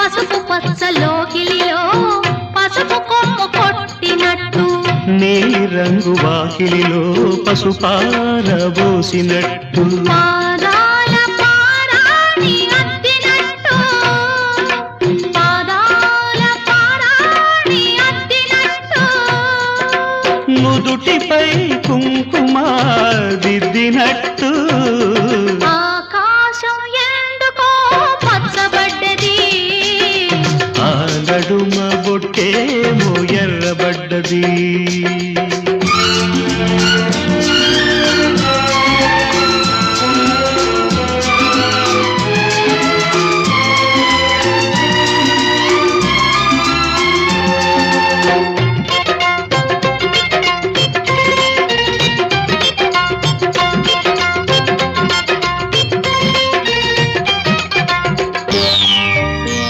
పసుపు పచ్చలోకిలిలో పసుపు కొమ్ము కొట్టినట్టు నీలి రంగు వాకిలిలో పసుపారబోసినట్టు పాదాల పారాణి అద్దినట్టు పాదాల పారాణి అద్దినట్టు నుదుటిపై కుంకుమ దిద్దినట్టు